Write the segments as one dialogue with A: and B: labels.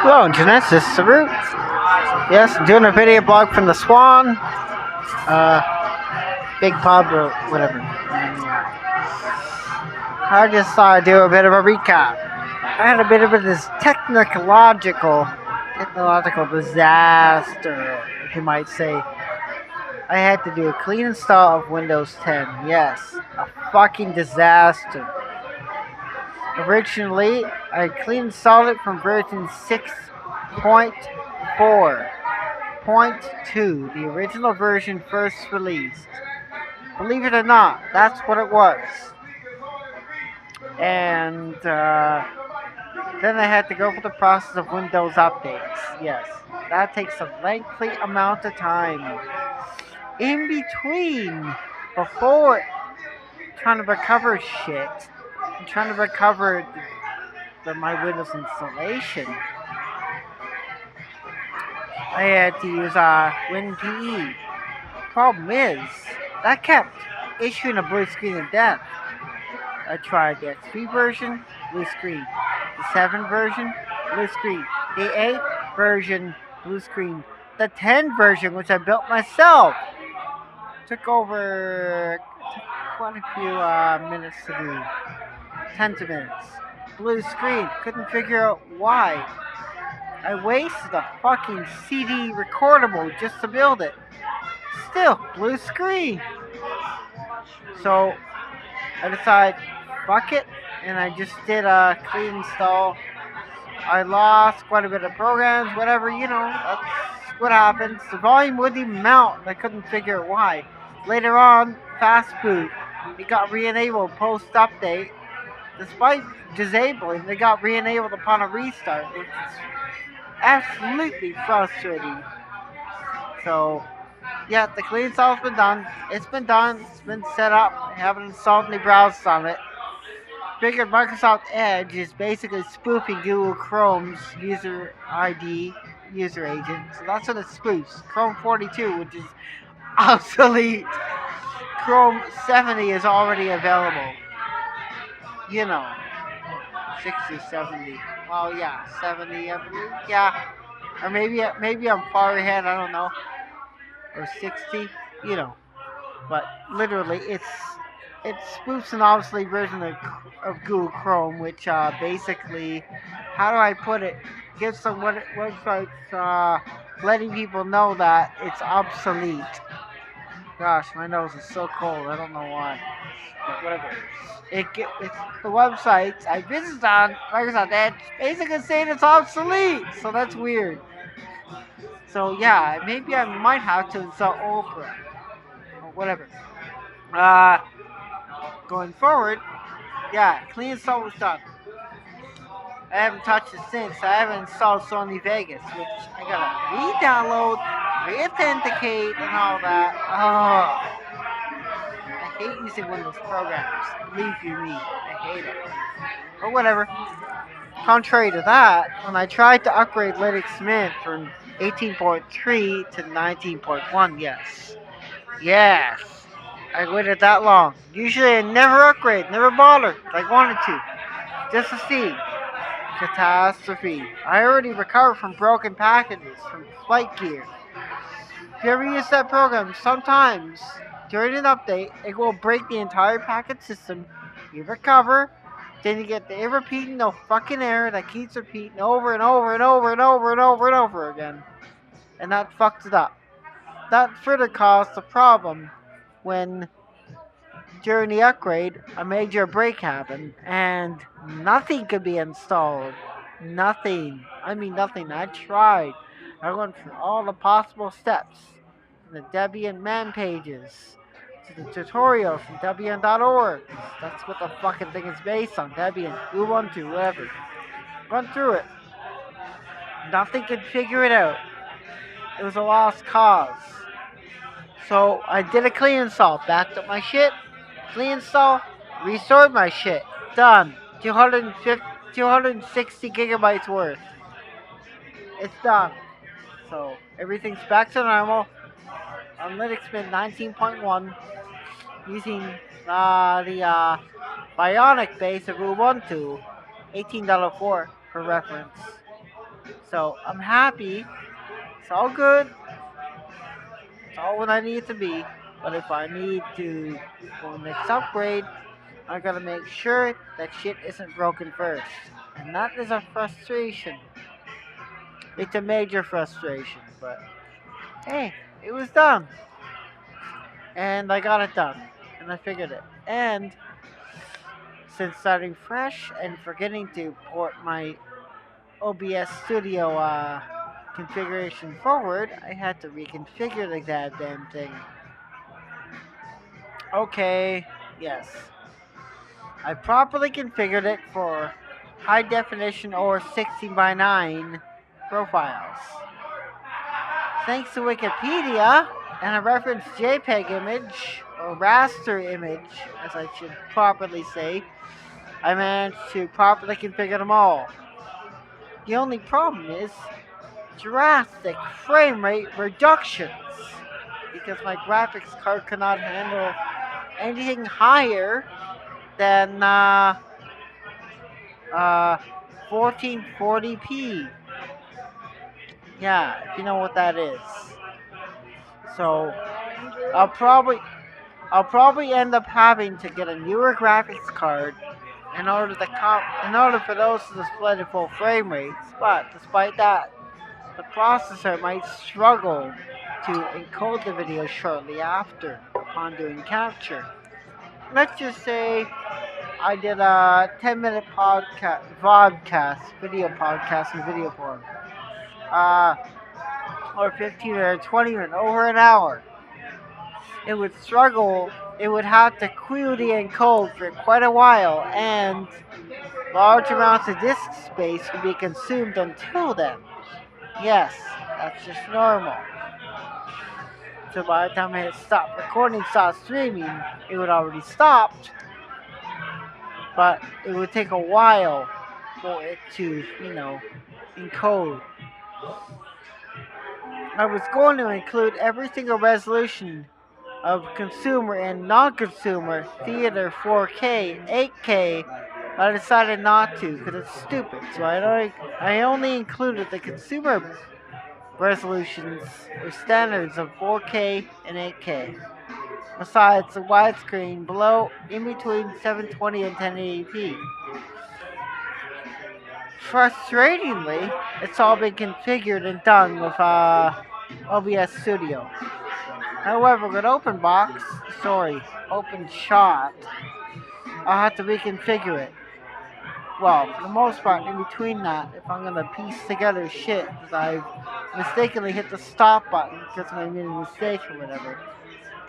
A: Hello, Internet. This is Root. Yes, I'm doing a video blog from the Swan, Big Pub, or whatever. I just thought I'd do a bit of a recap. I had a bit of this technological disaster, if you might say. I had to do a clean install of Windows 10. Yes, a fucking disaster. Originally, I clean installed it from version 6.4.2, the original version first released. Believe it or not, that's what it was. And then I had to go through the process of Windows updates. Yes, that takes a lengthy amount of time. In between, before trying to recover shit, and trying to recover my Windows installation, I had to use WinPE. Problem is, that kept issuing a blue screen of death. I tried the XP version, blue screen. The 7 version, blue screen. The 8 version, blue screen. The 10 version, which I built myself, took quite a few minutes to do. Tens of minutes. Blue screen. Couldn't figure out why. I wasted a fucking CD recordable just to build it. Still, blue screen. So, I decided, fuck it, and I just did a clean install. I lost quite a bit of programs, whatever, that's what happens. The volume wouldn't even mount, and I couldn't figure out why. Later on, fast boot, it got re-enabled post-update. Despite disabling, they got re-enabled upon a restart, which is absolutely frustrating. So, yeah, the clean install's been done. It's been done. It's been set up. I haven't installed any browsers on it. Figured Microsoft Edge is basically spoofing Google Chrome's user ID, user agent. So that's what it spoofs. Chrome 42, which is obsolete. Chrome 70 is already available. 60, 70. Well, yeah, 70, I believe. Yeah. Or maybe I'm far ahead, I don't know. Or 60, But literally, it spoofs an obsolete version of Google Chrome, which basically, how do I put it, gives some websites letting people know that it's obsolete. Gosh, my nose is so cold, I don't know why. But whatever. It's the websites I visited on Microsoft Edge basically saying it's obsolete, so that's weird. So yeah, maybe I might have to install Opera or whatever. Going forward, yeah, clean install was done. I haven't touched it since. I haven't installed Sony Vegas, which I gotta re-download, re-authenticate, and all that. Oh, I hate using Windows programs. Believe you me, I hate it. But whatever. Contrary to that, when I tried to upgrade Linux Mint from 18.3 to 19.1, yes, I waited that long. Usually I never upgrade, never bothered. I wanted to, just to see. Catastrophe. I already recovered from broken packages from Flight Gear. If you ever use that program, sometimes during an update, it will break the entire packet system. You recover, then you get the repeating no fucking error that keeps repeating over and over and over and over and over and over again. And that fucks it up. That further caused the problem when during the upgrade a major break happened and nothing could be installed. Nothing. I mean nothing. I tried. I went through all the possible steps. The Debian man pages, to the tutorials from Debian.org. That's what the fucking thing is based on. Debian, Ubuntu, whatever. Went through it. Nothing could figure it out. It was a lost cause. So I did a clean install. Backed up my shit. Clean install. Restored my shit. Done. 260 gigabytes worth. It's done. So everything's back to normal. On Linux Mint 19.1, using the Bionic base of Ubuntu 18.04 for reference. So I'm happy. It's all good. It's all what I need it to be. But if I need to go next upgrade, I gotta make sure that shit isn't broken first. And that is a frustration. It's a major frustration, but hey, it was done. And I got it done. And I figured it. And since starting fresh and forgetting to port my OBS Studio configuration forward, I had to reconfigure the goddamn thing. Okay, yes. I properly configured it for high definition or 16 by 9 profiles. Thanks to Wikipedia and a reference JPEG image, or raster image, as I should properly say, I managed to properly configure them all. The only problem is drastic frame rate reductions, because my graphics card cannot handle anything higher than 1440p. Yeah, if you know what that is. So I'll probably end up having to get a newer graphics card in order for those to display the full frame rates. But despite that, the processor might struggle to encode the video shortly after upon doing capture. Let's just say I did a 10-minute video podcast in video form. Or 15 or 20 minutes, over an hour. It would struggle, it would have to query encode for quite a while, and large amounts of disk space would be consumed until then. Yes, that's just normal. So by the time I hit stop recording, stop streaming, it would already stopped. But it would take a while for it to, encode. I was going to include every single resolution of consumer and non-consumer theater 4K, 8K, but I decided not to because it's stupid. So I only included the consumer resolutions or standards of 4K and 8K. Besides the widescreen below, in between 720 and 1080p. Frustratingly, it's all been configured and done with OBS Studio. However, with OpenShot, I'll have to reconfigure it. Well, for the most part, in between that, if I'm gonna piece together shit, because I've mistakenly hit the stop button because I made a mistake or whatever.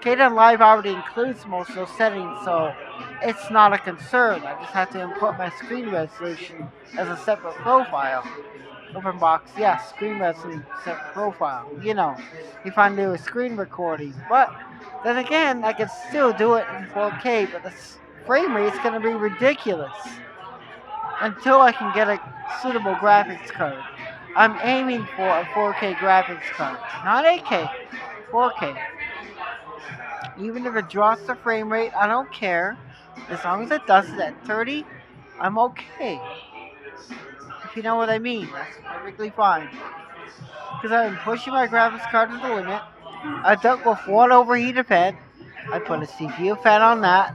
A: Kdenlive already includes most of those settings, so it's not a concern. I just have to import my screen resolution as a separate profile. OpenBox, yes, screen resolution, separate profile. If I do a screen recording. But then again, I can still do it in 4K, but the frame rate is going to be ridiculous until I can get a suitable graphics card. I'm aiming for a 4K graphics card, not 8K, 4K. Even if it drops the frame rate, I don't care. As long as it does it at 30, I'm okay. If you know what I mean, that's perfectly fine. Because I've been pushing my graphics card to the limit. I dealt with one overheated fan. I put a CPU fan on that.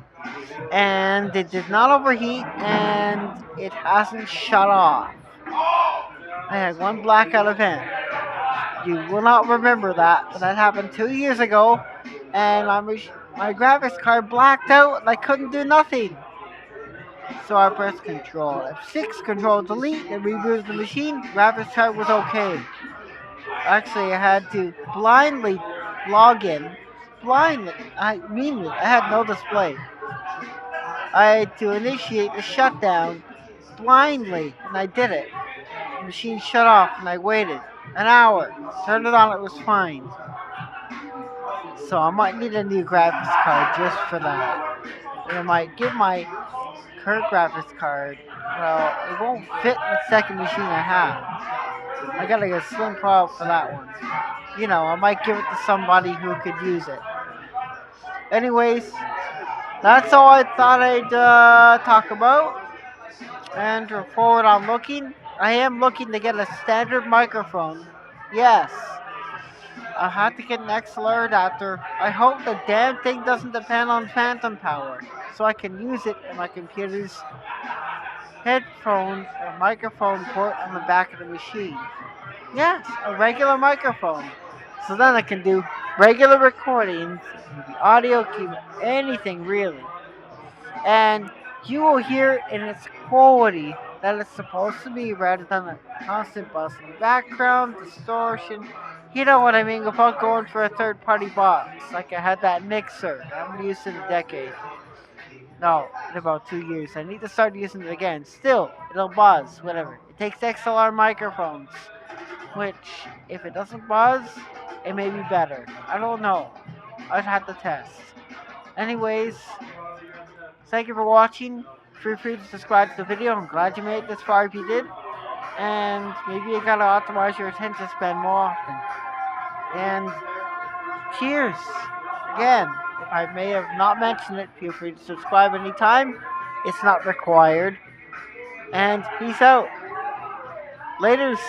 A: And it did not overheat, and it hasn't shut off. I had one blackout event. You will not remember that, but that happened 2 years ago. And my graphics card blacked out and I couldn't do nothing. So I pressed Control F6, Control Delete, and rebooted the machine. Graphics card was okay. Actually, I had to blindly log in. I had no display. I had to initiate the shutdown blindly, and I did it. The machine shut off, and I waited an hour. Turned it on, it was fine. So I might need a new graphics card just for that. And I might give my current graphics card, well, it won't fit in the second machine I have. I gotta get a slim product for that one. I might give it to somebody who could use it. Anyways, that's all I thought I'd talk about. And for forward I'm looking, I am looking to get a standard microphone. Yes. I'll have to get an XLR adapter. I hope the damn thing doesn't depend on phantom power, so I can use it in my computer's headphone or microphone port on the back of the machine. Yes, a regular microphone. So then I can do regular recordings, the audio, keep anything really. And you will hear in its quality that it's supposed to be rather than a constant buzz in the background, distortion. You know what I mean, without going for a third party box. Like I had that mixer. I haven't used it in a decade. No, in about 2 years. I need to start using it again. Still, it'll buzz, whatever. It takes XLR microphones, which, if it doesn't buzz, it may be better. I don't know. I'd have to test. Anyways, thank you for watching. Feel free to subscribe to the video. I'm glad you made it this far if you did. And maybe you gotta optimize your attention span more often. And cheers! Again, if I may have not mentioned it, feel free to subscribe anytime. It's not required. And peace out. Laters.